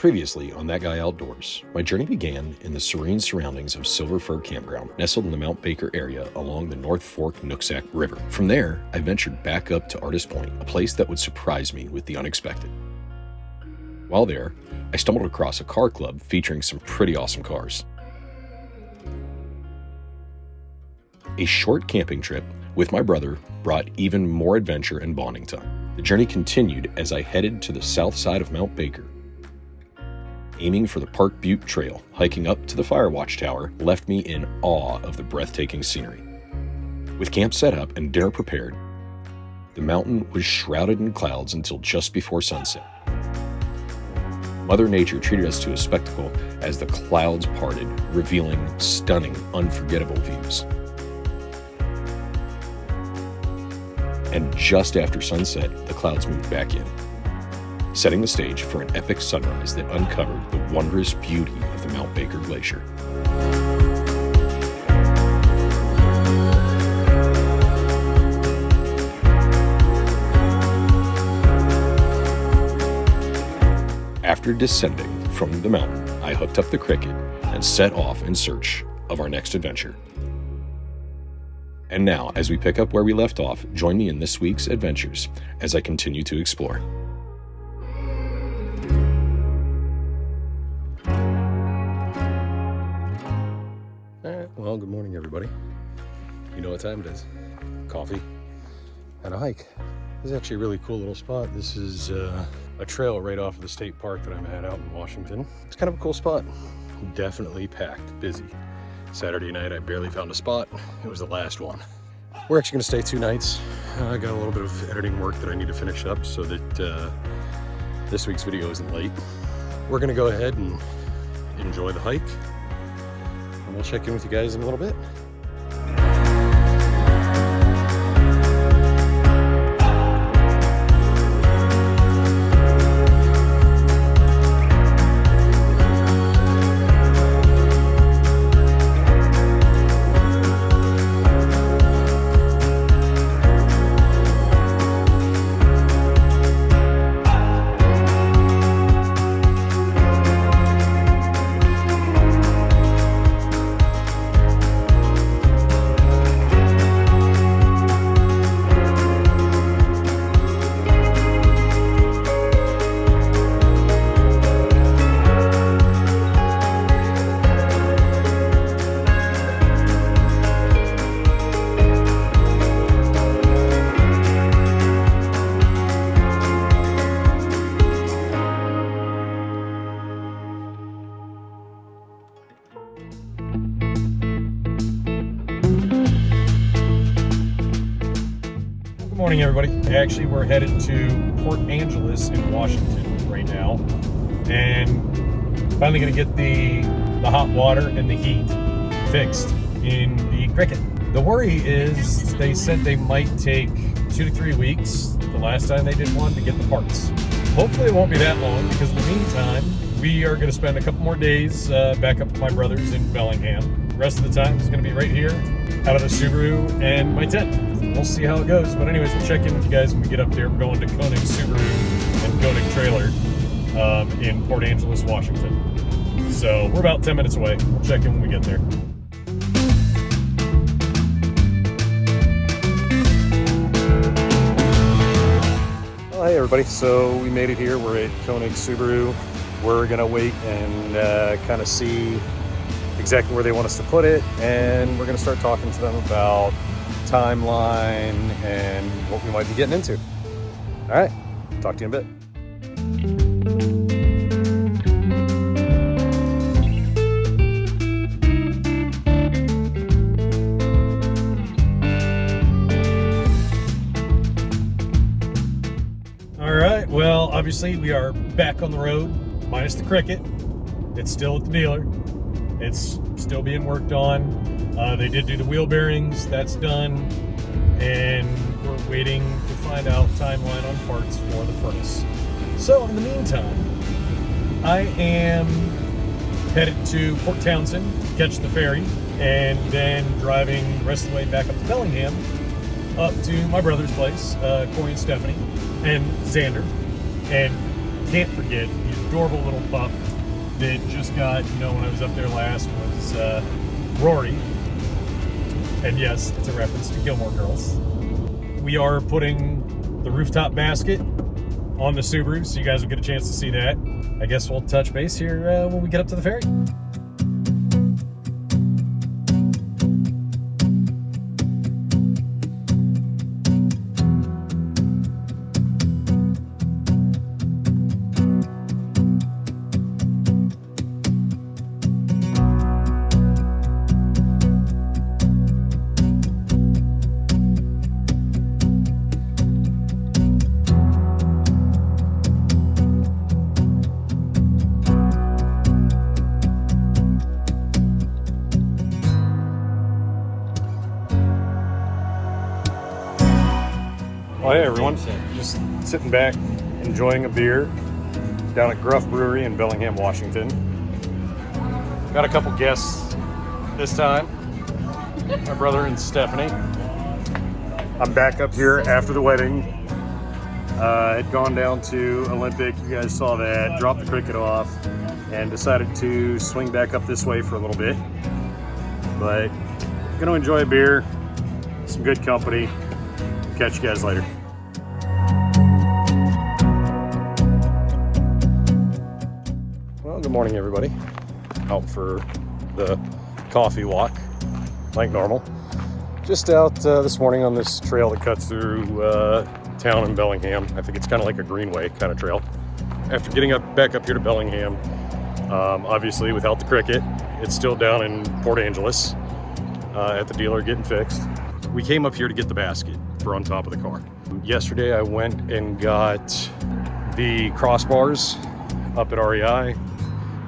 Previously on That Guy Outdoors, my journey began in the serene surroundings of Silver Fir Campground, nestled in the Mount Baker area along the North Fork Nooksack River. From there, I ventured back up to Artist Point, a place that would surprise me with the unexpected. While there, I stumbled across a car club featuring some pretty awesome cars. A short camping trip with my brother brought even more adventure and bonding time. The journey continued as I headed to the south side of Mount Baker, aiming for the Park Butte Trail. Hiking up to the Fire Watch Tower left me in awe of the breathtaking scenery. With camp set up and dinner prepared, the mountain was shrouded in clouds until just before sunset. Mother Nature treated us to a spectacle as the clouds parted, revealing stunning, unforgettable views. And just after sunset, the clouds moved back in, setting the stage for an epic sunrise that uncovered the wondrous beauty of the Mount Baker Glacier. After descending from the mountain, I hooked up the Cricket and set off in search of our next adventure. And now, as we pick up where we left off, join me in this week's adventures as I continue to explore. Well, good morning, everybody. You know what time it is. Coffee and a hike. This is actually a really cool little spot. This is a trail right off of the state park that I'm at out in Washington. It's kind of a cool spot. Definitely packed, busy. Saturday night, I barely found a spot. It was the last one. We're actually gonna stay 2 nights. I got a little bit of editing work that I need to finish up so that this week's video isn't late. We're gonna go ahead and enjoy the hike. And we'll check in with you guys in a little bit. Good morning, everybody. Actually, we're headed to Port Angeles in Washington right now, and finally going to get the hot water and the heat fixed in the Cricket. The worry is they said they might take 2 to 3 weeks the last time they did one to get the parts. Hopefully it won't be that long, because in the meantime, we are going to spend a couple more days back up with my brothers in Bellingham. The rest of the time is going to be right here out of the Subaru and my tent. We'll see how it goes. But anyways, we'll check in with you guys when we get up there. We're going to Koenig Subaru and Koenig Trailer in Port Angeles, Washington. So we're about 10 minutes away. We'll check in when we get there. Well, hey everybody. So we made it here. We're at Koenig Subaru. We're gonna wait and kind of see exactly where they want us to put it, and we're gonna start talking to them about timeline and what we might be getting into. All right, talk to you in a bit. All right, well, obviously we are back on the road, minus the Cricket. It's still at the dealer. It's still being worked on. They did do the wheel bearings, that's done, and we're waiting to find out timeline on parts for the furnace. So in the meantime, I am headed to Port Townsend, catch the ferry, and then driving the rest of the way back up to Bellingham, up to my brother's place, Corey and Stephanie, and Xander. And can't forget adorable little pup that just got, you know, when I was up there last was Rory. And yes, it's a reference to Gilmore Girls. We are putting the rooftop basket on the Subaru, so you guys will get a chance to see that. I guess we'll touch base here when we get up to the ferry. Well, hey everyone, just sitting back, enjoying a beer down at Gruff Brewery in Bellingham, Washington. Got a couple guests this time, my brother and Stephanie. I'm back up here after the wedding. Had gone down to Olympic, you guys saw that, dropped the cricket off, and decided to swing back up this way for a little bit. But gonna enjoy a beer, some good company. Catch you guys later. Well, good morning everybody. Out for the coffee walk, like normal. Just out this morning on this trail that cuts through town in Bellingham. I think it's kind of like a greenway kind of trail. After getting back up here to Bellingham, obviously without the cricket, it's still down in Port Angeles at the dealer getting fixed. We came up here to get the basket for on top of the car. Yesterday I went and got the crossbars up at REI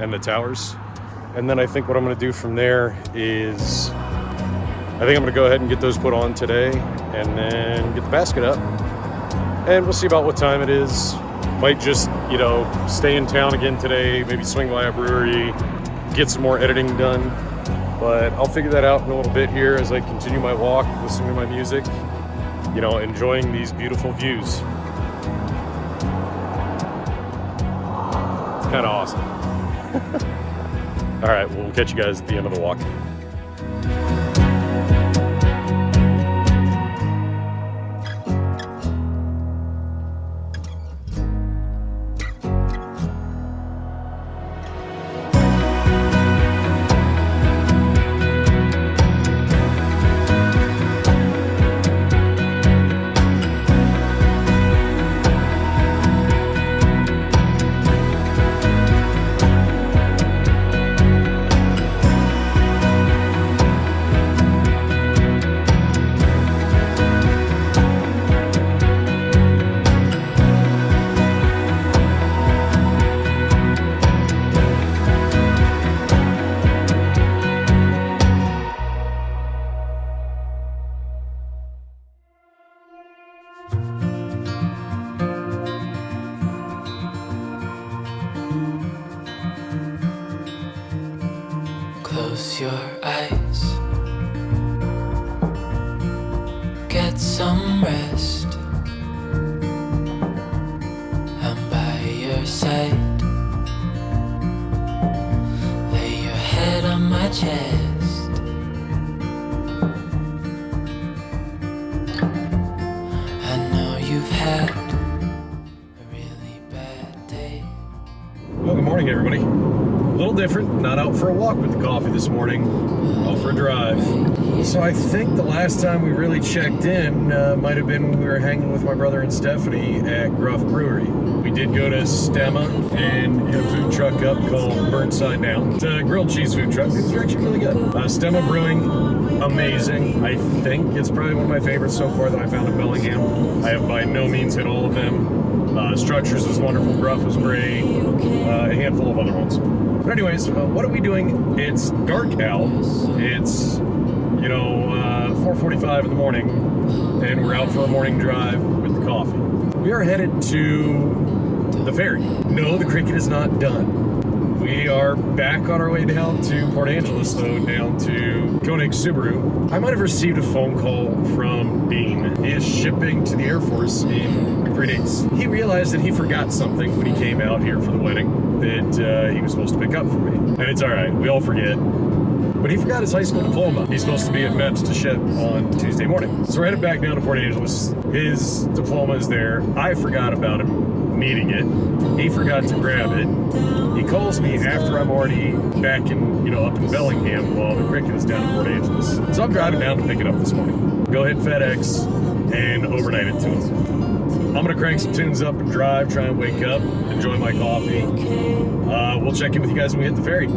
and the towers. And then I think what I'm gonna do from there is, I think I'm gonna go ahead and get those put on today and then get the basket up. And we'll see about what time it is. Might just, you know, stay in town again today, maybe swing by a brewery, get some more editing done. But I'll figure that out in a little bit here as I continue my walk, listening to my music, you know, enjoying these beautiful views. It's kind of awesome. All right, we'll catch you guys at the end of the walk. Close your eyes, get some rest. I'm by your side, lay your head on my chest. I know you've had a really bad day. Well, good morning everybody. A little different, not out for a walk with the coffee this morning, out for a drive. So I think the last time we really checked in might have been when we were hanging with my brother and Stephanie at Gruff Brewery. We did go to Stemma and hit a food truck up called Burnside Now. It's a grilled cheese food truck. It's actually really good. Stemma Brewing, amazing. I think it's probably one of my favorites so far that I found in Bellingham. I have by no means hit all of them. Structures was wonderful, Gruff was great, a handful of other ones. But anyways, what are we doing? It's dark out. It's, you know, 4:45 in the morning, and we're out for a morning drive with the coffee. We are headed to the ferry. No, the cricket is not done. We are back on our way down to Port Angeles, though, down to Koenig Subaru. I might have received a phone call from Dean. He is shipping to the Air Force in 3 days. He realized that he forgot something when he came out here for the wedding that he was supposed to pick up for me. And it's all right, we all forget. But he forgot his high school diploma. He's supposed to be at Mets to ship on Tuesday morning. So we're headed back down to Port Angeles. His diploma is there. I forgot about him needing it. He forgot to grab it. He calls me after I'm already back in, up in Bellingham while the cricket is down in Port Angeles. So I'm driving down to pick it up this morning. Go hit FedEx and overnight it to him. I'm gonna crank some tunes up and drive, try and wake up, enjoy my coffee. We'll check in with you guys when we hit the ferry.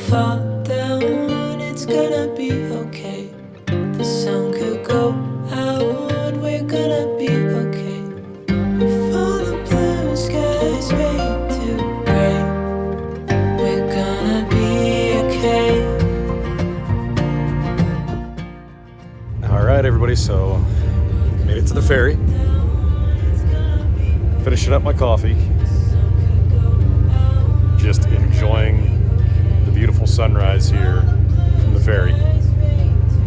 Fall down, it's gonna be okay. The sun could go out, we're gonna be okay. If all the blue skies fade to gray, we're gonna be okay. All right, everybody, so made it to the ferry. Finishing up my coffee. Just enjoying beautiful sunrise here from the ferry.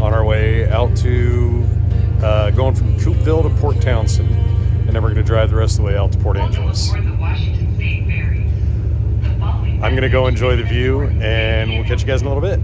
On our way out to going from Troopville to Port Townsend, and then we're going to drive the rest of the way out to Port Angeles. I'm going to go enjoy the view, and we'll catch you guys in a little bit.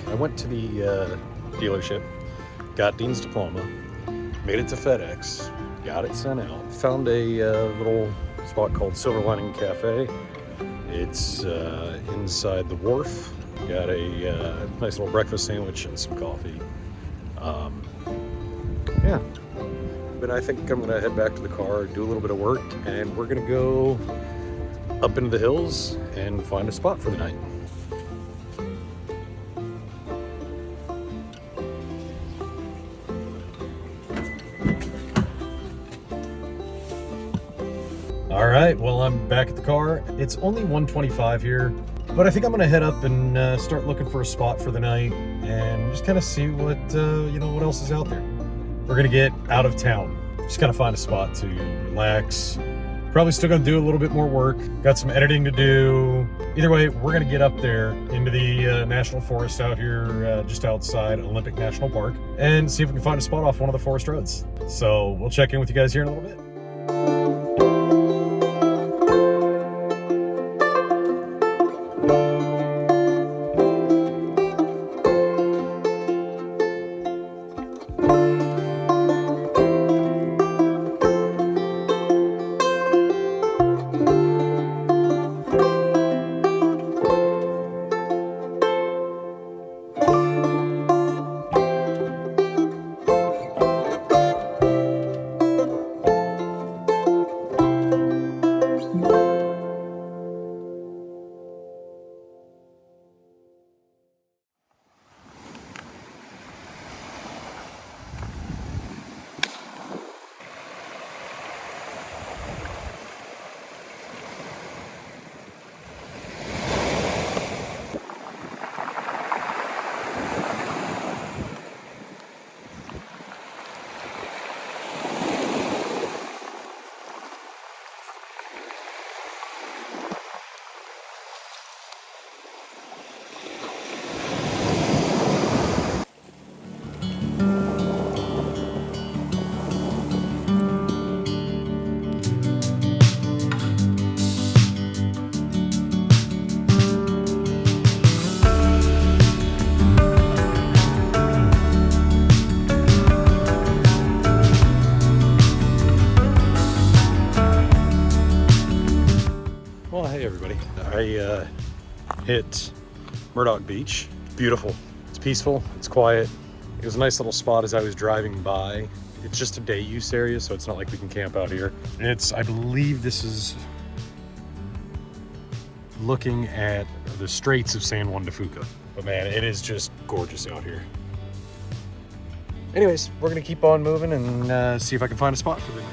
I went to the dealership, got Dean's diploma, made it to FedEx, got it sent out, found a little spot called Silver Lining Cafe. It's inside the wharf. Got a nice little breakfast sandwich and some coffee. Yeah, but I think I'm gonna head back to the car, do a little bit of work, and we're gonna go up into the hills and find a spot for the night. All right, well, I'm back at the car. It's only 1:25 here, but I think I'm gonna head up and start looking for a spot for the night and just kind of see what what else is out there. We're gonna get out of town, just kind of find a spot to relax. Probably still gonna do a little bit more work. Got some editing to do. Either way, we're gonna get up there into the national forest out here, just outside Olympic National Park, and see if we can find a spot off one of the forest roads. So we'll check in with you guys here in a little bit. I hit Murdoch Beach. Beautiful. It's peaceful. It's quiet. It was a nice little spot as I was driving by. It's just a day use area, so it's not like we can camp out here. I believe this is looking at the Straits of San Juan de Fuca. But man, it is just gorgeous out here. Anyways, we're gonna keep on moving and see if I can find a spot for the night.